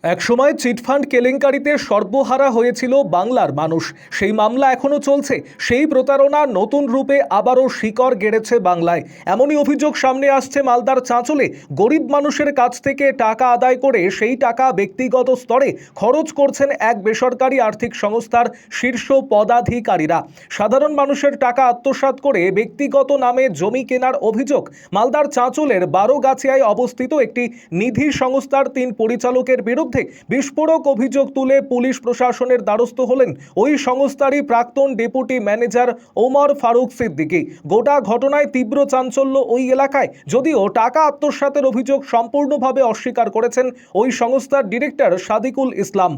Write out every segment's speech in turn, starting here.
একসময় চিটফান্ড কেলেঙ্কারিতে সর্বহারা হয়েছিল বাংলার মানুষ। সেই মামলা এখনো চলছে। সেই প্রতারণা নতুন রূপে আবারও শিকড় গেড়েছে বাংলায়। এমনই অভিযোগ সামনে আসছে মালদার চাঁচলে। গরিব মানুষের কাছ থেকে টাকা আদায় করে সেই টাকা ব্যক্তিগত স্তরে খরচ করছেন এক বেসরকারি আর্থিক সংস্থার শীর্ষ পদাধিকারীরা। সাধারণ মানুষের টাকা আত্মসাৎ করে ব্যক্তিগত নামে জমি কেনার অভিযোগ মালদার চাঁচলের বারোগাছিয়ায় অবস্থিত একটি নিধি সংস্থার 3 পরিচালকের বিরুদ্ধে বিস্ফোরক অভিযোগ তুলে পুলিশ প্রশাসনের দ্বারস্থ হলেন ওই সংস্থারই প্রাক্তন ডেপুটি ম্যানেজার ওমর ফারুক সিদ্দিকী। গোটা ঘটনায় তীব্র চাঞ্চল্য ওই এলাকায়। যদিও টাকা আত্মসাতের অভিযোগ সম্পূর্ণভাবে অস্বীকার করেছেন ওই সংস্থার ডিরেক্টর সাদিকুল ইসলাম।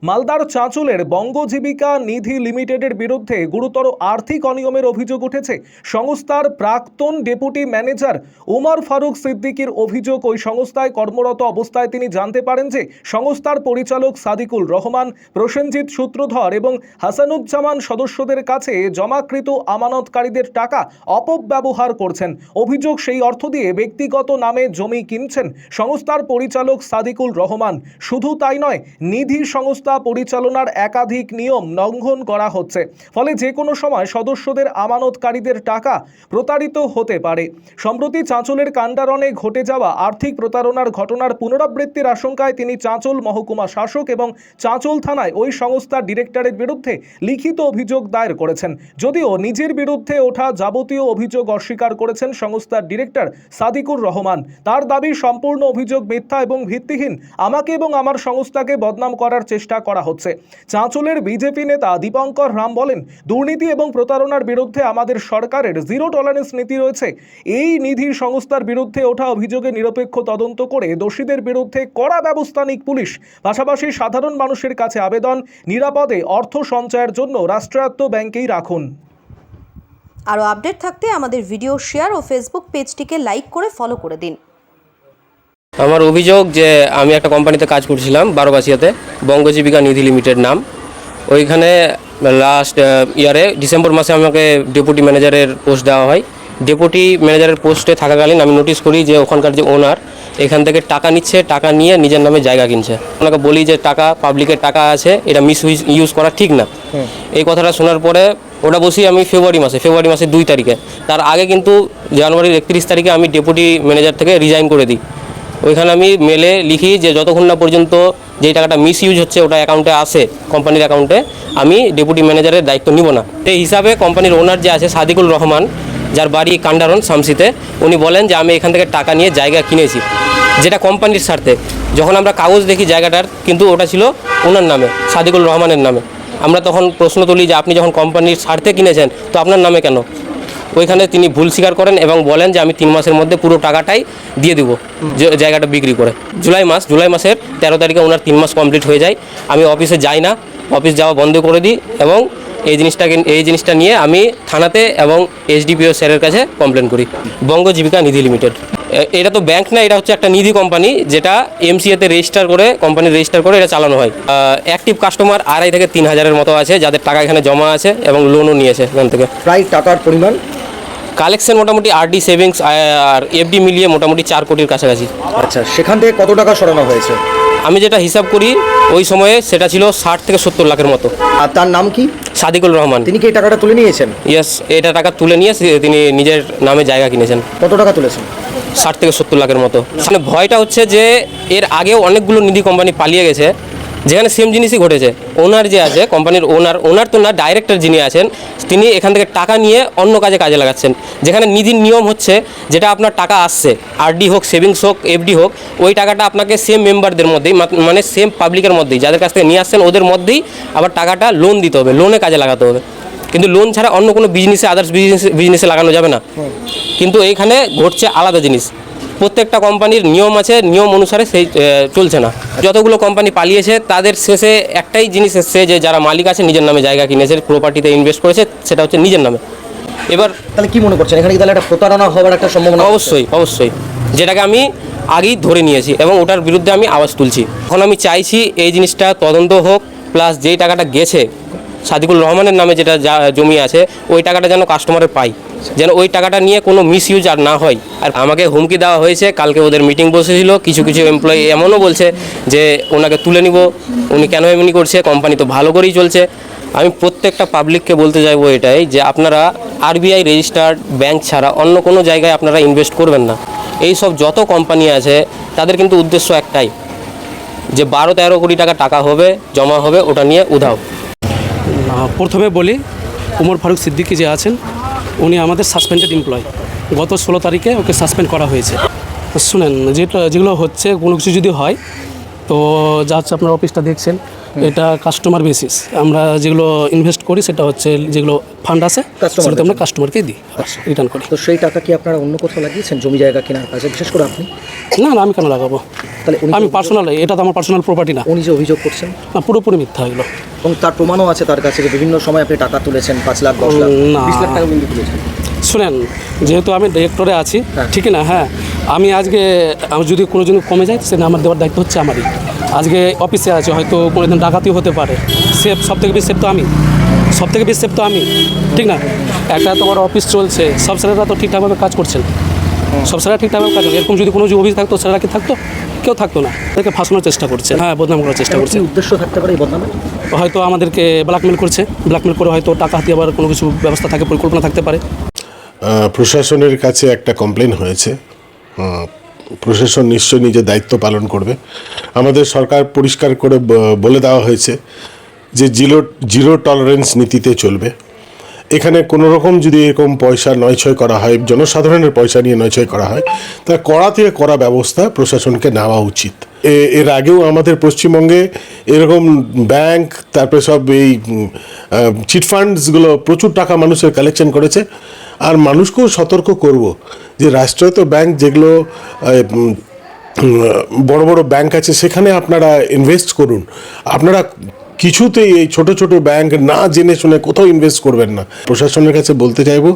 মালদার চাঁচলের বঙ্গজীবিকা নিধি লিমিটেডের বিরুদ্ধে গুরুতর আর্থিক অনিয়মের অভিযোগ উঠেছে। সংস্থার প্রাক্তন ডেপুটি ম্যানেজার ওমর ফারুক সিদ্দিকীর অভিযোগ, ওই সংস্থায় কর্মরত অবস্থায় তিনি জানতে পারেন যে সংস্থার পরিচালক সাদিকুল রহমান, প্রসেনজিৎ সূত্রধর এবং হাসানুজ্জামান সদস্যদের কাছে জমাকৃত আমানতকারীদের টাকা অপব্যবহার করছেন। অভিযোগ, সেই অর্থ দিয়ে ব্যক্তিগত নামে জমি কিনছেন সংস্থার পরিচালক সাদিকুল রহমান। শুধু তাই নয়, নিধি সংস্থা পরিচালনার একাধিক নিয়ম লঙ্ঘন করা হচ্ছে। ফলে যে কোনো সময় সদস্যদের আমানতকারীদের টাকা প্রতারিত হতে পারে। সম্প্রতি চাঁচলের কান্ডারণে ঘটে যাওয়া আর্থিক প্রতারণার ঘটনার পুনরাবৃত্তির আশঙ্কায় তিনি চাঁচল মহকুমা শাসক এবং চাঁচল থানায় ওই সংস্থার ডিরেক্টরের বিরুদ্ধে লিখিত অভিযোগ দায়ের করেছেন। যদিও নিজের বিরুদ্ধে ওঠা যাবতীয় অভিযোগ অস্বীকার করেছেন সংস্থার ডিরেক্টর সাদিকুর রহমান। তার দাবি, সম্পূর্ণ অভিযোগ মিথ্যা এবং ভিত্তিহীন। আমাকে এবং আমার সংস্থাকে বদনাম করার চেষ্টা করা হচ্ছে। চাঁচলের বিজেপি নেতা দীপঙ্কর রাম বলেন, দুর্নীতি এবং প্রতারণার বিরুদ্ধে আমাদের সরকারের জিরো টলারেন্স নীতি রয়েছে। এই নিধি সংস্থার বিরুদ্ধে ওঠা অভিযোগে নিরপেক্ষ তদন্ত করে দোষীদের বিরুদ্ধে কড়া ব্যবস্থা নিক পুলিশ। পাশাপাশি সাধারণ মানুষের কাছে আবেদন, নিরাপদে অর্থ সঞ্চয়ের জন্য রাষ্ট্রায়ত্ত ব্যাংকেই রাখুন। আরও আপডেট থাকতে আমাদের ভিডিও শেয়ার ও ফেসবুক পেজটিকে লাইক করে ফলো করে দিন। আমার অভিযোগ যে আমি একটা কোম্পানিতে কাজ করছিলাম বারোগাছিয়াতে, বঙ্গজীবিকা নিধি লিমিটেড নাম। ওইখানে লাস্ট ইয়ারে ডিসেম্বর মাসে আমাকে ডেপুটি ম্যানেজারের পোস্ট দেওয়া হয়। ডেপুটি ম্যানেজারের পোস্টে থাকাকালীন আমি নোটিশ করি যে ওখানকার যে ওনার এখান থেকে টাকা নিচ্ছে, টাকা নিয়ে নিজের নামে জায়গা কিনছে। ওনাকে বলি যে টাকা পাবলিকের টাকা আছে, এটা ইউজ করা ঠিক না। এই কথাটা শোনার পরে ওটা বসি আমি ফেব্রুয়ারি মাসে 2 তারিখে। তার আগে কিন্তু জানুয়ারির 31 তারিখে আমি ডেপুটি ম্যানেজার থেকে রিজাইন করে দিই। ওইখানে আমি মেলে লিখি যে যতক্ষণ না পর্যন্ত যেই টাকাটা ইউজ হচ্ছে ওটা অ্যাকাউন্টে আসে, কোম্পানির অ্যাকাউন্টে, আমি ডেপুটি ম্যানেজারের দায়িত্ব নিব না। এই হিসাবে কোম্পানির ওনার যে আছে সাদিকুল রহমান, যার বাড়ি কান্ডারণ শামসিতে, উনি বলেন যে আমি এখান থেকে টাকা নিয়ে জায়গা কিনেছি, যেটা কোম্পানির স্বার্থে। যখন আমরা কাগজ দেখি জায়গাটার, কিন্তু ওটা ছিল ওনার নামে, সাদিকুল রহমানের নামে। আমরা তখন প্রশ্ন তুলি যে আপনি যখন কোম্পানির স্বার্থে কিনেছেন তো আপনার নামে কেন? ওইখানে তিনি ভুল স্বীকার করেন এবং বলেন যে আমি 3 মাসের মধ্যে পুরো টাকাটাই দিয়ে দেবো জায়গাটা বিক্রি করে। জুলাই মাসের 13 তারিখে ওনার 3 মাস কমপ্লিট হয়ে যায়। আমি অফিসে যাই না, অফিস যাওয়া বন্ধ করে দিই এবং এই জিনিসটা নিয়ে আমি থানাতে এবং এসডিপিও স্যারের কাছে কমপ্লেন করি। বঙ্গজীবিকা নিধি লিমিটেড, এটা তো ব্যাংক না, এটা হচ্ছে একটা নিধি কোম্পানি, যেটা এমসিএতে রেজিস্টার করে, কোম্পানি রেজিস্টার করে এটা চালানো হয়। অ্যাক্টিভ কাস্টমার 2,500 থেকে 3,000-এর মতো আছে, যাদের টাকা এখানে জমা আছে এবং লোনও নিয়েছে এখান থেকে। প্রায় টাকার পরিমাণ কালেকশন মোটামুটি আরডি সেভিংস আর এফডি মিলিয়ে মোটামুটি 4 কোটির কাছাকাছি। আচ্ছা, সেখান থেকে কত টাকা সরানো হয়েছে? আমি যেটা হিসাব করি ওই সময়ে সেটা ছিল 60 থেকে 70 লাখের মতো। আর তার নাম কি? সাদিকুল রহমান। তিনি কি এই টাকাটা তুলে নিয়েছেন? ইয়েস, এটা টাকা তুলে নিয়ে তিনি নিজের নামে জায়গা কিনেছেন। কত টাকা তুলেছেন? 60 থেকে 70 লাখের মতো। মানে ভয়টা হচ্ছে যে এর আগেও অনেকগুলো নিধি কোম্পানি পালিয়ে গেছে, যেখানে সেম জিনিসই ঘটেছে। ওনার যে আছে কোম্পানির ওনার তো না, ডাইরেক্টর যিনি আছেন তিনি এখান থেকে টাকা নিয়ে অন্য কাজে লাগাচ্ছেন। যেখানে নিধির নিয়ম হচ্ছে, যেটা আপনার টাকা আসছে, আরডি হোক, সেভিংস হোক, এফডি হোক, ওই টাকাটা আপনাকে সেম মেম্বারদের মধ্যেই, মানে সেম পাবলিকের মধ্যেই, যাদের কাছ থেকে নিয়ে আসছেন ওদের মধ্যেই আবার টাকাটা লোন দিতে হবে, লোনে কাজে লাগাতে হবে। কিন্তু লোন ছাড়া অন্য কোনো বিজনেসে, আদার্স বিজনেসে লাগানো যাবে না। কিন্তু এইখানে ঘটছে আলাদা জিনিস। প্রত্যেকটা কোম্পানির নিয়ম আছে, নিয়ম অনুসারে সেই চলছে না। যতগুলো কোম্পানি পালিয়েছে তাদের শেষে একটাই জিনিস এসছে, যে যারা মালিক আছে নিজের নামে জায়গা কিনেছে, প্রপার্টিতে ইনভেস্ট করেছে, সেটা হচ্ছে নিজের নামে। এবার তাহলে কি মনে করছেন, এখানে কি তাহলে একটা প্রতারণা হওয়ার একটা সম্ভাবনা? অবশ্যই, যেটাকে আমি আগেই ধরে নিয়েছি এবং ওটার বিরুদ্ধে আমি আওয়াজ তুলছি। এখন আমি চাইছি এই জিনিসটা তদন্ত হোক, প্লাস যেই টাকাটা গেছে সাদিকুল রহমানের নামে, যেটা জমি আছে, ওই টাকাটা যেন কাস্টমারের পাই। যেন ওই টাকাটা নিয়ে কোনো মিস ইউজ আর না হয়। আর আমাকে হুমকি দেওয়া হয়েছে, কালকে ওদের মিটিং বসেছিল, কিছু কিছু এমপ্লয়ি এমনও বলছে যে ওনাকে তুলে নিব, উনি কেন এমনি করছে, কোম্পানি তো ভালো করেই চলছে। আমি প্রত্যেকটা পাবলিককে বলতে চাইবো এটাই যে আপনারা আরবিআই রেজিস্টার্ড ব্যাংক ছাড়া অন্য কোনো জায়গায় আপনারা ইনভেস্ট করবেন না। এই সব যত কোম্পানি আছে তাদের কিন্তু উদ্দেশ্য একটাই, যে 12-13 কোটি টাকা হবে, জমা হবে, ওটা নিয়ে উধাও। প্রথমে বলি, উমর ফারুক সিদ্দিকী যে আছেন উনি আমাদের সাসপেন্ডেড এমপ্লয়। গত 16 তারিখে ওকে সাসপেন্ড করা হয়েছে। শুনেন, যেগুলো হচ্ছে কোনো কিছু যদি হয় তো যা হচ্ছে আপনার অফিসটা দেখছেন, এটা কাস্টমার বেসিস। আমরা যেগুলো ইনভেস্ট করি সেটা হচ্ছে যেগুলো ফান্ড আছে সেগুলো আমরা কাস্টমারকে দিই, রিটার্ন করি। তো সেই টাকা কি আপনারা অন্য কোথাও লাগিয়েছেন, জমি জায়গা কেনার কাজে, বিশেষ করে আপনি? না না, আমি কেন লাগাবো? তাহলে আমি পার্সোনাল, এটা তো আমার পার্সোনাল প্রপার্টি না। উনি যে অভিযোগ করছেন না, পুরোপুরি মিথ্যা এগুলো। এবং তার প্রমাণও আছে তার কাছে যে বিভিন্ন সময় আপনি টাকা তুলেছেন, 5 লাখ, 10 লাখ, না। 20 লাখ টাকা কিন্তু তুলেছেন। শুনেন, যেহেতু আমি ডিরেক্টরে আছি, হ্যাঁ। ঠিক না? হ্যাঁ, আমি আজকে যদি কোনো জন কমে যায় সেটা আমার দেওয়ার দায়িত্ব হচ্ছে আমারই। আজকে অফিসে আছে, হয়তো কোনো দিন ডাকাতিও হতে পারে, সেফ সব থেকে বেশি সেফ তো আমি, সব থেকে বেশি সেফ তো আমি, ঠিক না? একটা এত বড় অফিস চলছে, সব স্যারেরা তো ঠিকঠাকভাবে কাজ করছেন, সব স্যারেরা ঠিকঠাকভাবে কাজ করছে। এরকম যদি কোনো অফিস থাকতো, স্যারেরা কি থাকতো? কেউ থাকতো না। এদেরকে ফাঁসানোর চেষ্টা করছে, হ্যাঁ, বদনাম করার চেষ্টা করছে। কি উদ্দেশ্য থাকতে পারে এই বদনামের? হয়তো আমাদেরকে ব্ল্যাকমেল করছে, ব্ল্যাকমেল করে হয়তো টাকা হাতিয়ে আবার কোনো কিছু ব্যবস্থা থাকে, পরিকল্পনা থাকতে পারে। প্রশাসনের কাছে একটা কমপ্লেন হয়েছে। প্রশাসন নিশ্চয়ই নিজের দায়িত্ব পালন করবে। আমাদের সরকার পরিষ্কার করে বলে দেওয়া হয়েছে যে জিরো টলারেন্স নীতিতে চলবে। এখানে কোনো রকম যদি এরকম পয়সা নয়ছয় করা হয়, জনসাধারণের পয়সা নিয়ে নয়ছয় করা হয়, তা কড়া থেকে কড়া ব্যবস্থা প্রশাসনকে নেওয়া উচিত। এর আগেও আমাদের পশ্চিমবঙ্গে এরকম ব্যাংক, তারপরে সব এই চিটফান্ডসগুলো প্রচুর টাকা মানুষের কালেকশন করেছে। আর মানুষকেও সতর্ক করব যে রাষ্ট্রায়ত্ত ব্যাংক যেগুলো বড় বড় ব্যাংক আছে সেখানে আপনারা ইনভেস্ট করুন। আপনারা কিছুতেই এই ছোট ছোট ব্যাংক না জেনে শুনে কোথাও ইনভেস্ট করবেন না। প্রশাসনের কাছে বলতে চাইবো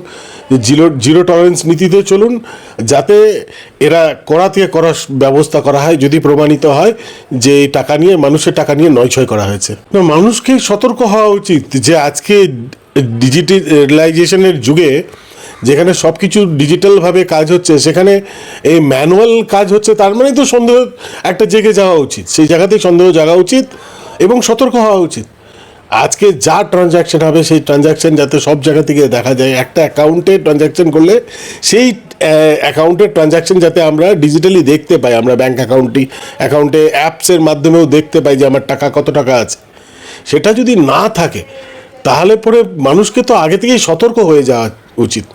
যে জিরো টলারেন্স নীতিতে চলুন, যাতে এরা কড়া থেকে কড়া ব্যবস্থা করা হয় যদি প্রমাণিত হয় যে এই টাকা নিয়ে, মানুষের টাকা নিয়ে নয়ছয় করা হয়েছে। না, মানুষকে সতর্ক হওয়া উচিত যে আজকে ডিজিটালাইজেশনের যুগে যেখানে সব কিছু ডিজিটালভাবে কাজ হচ্ছে, সেখানে এই ম্যানুয়াল কাজ হচ্ছে, তার মানে তো সন্দেহ একটা জেগে যাওয়া উচিত। সেই জায়গাতেই সন্দেহ জাগা উচিত এবং সতর্ক হওয়া উচিত। আজকে যা ট্রানজ্যাকশন হবে সেই ট্রানজ্যাকশন যাতে সব জায়গা থেকে দেখা যায়। একটা অ্যাকাউন্টে ট্রানজ্যাকশন করলে সেই অ্যাকাউন্টের ট্রানজ্যাকশন যাতে আমরা ডিজিটালি দেখতে পাই, আমরা ব্যাঙ্ক অ্যাকাউন্টে অ্যাপসের মাধ্যমেও দেখতে পাই যে আমার টাকা কত টাকা আছে। সেটা যদি না থাকে তাহলে পরে মানুষকে তো আগে থেকেই সতর্ক হয়ে যাওয়া উচিত।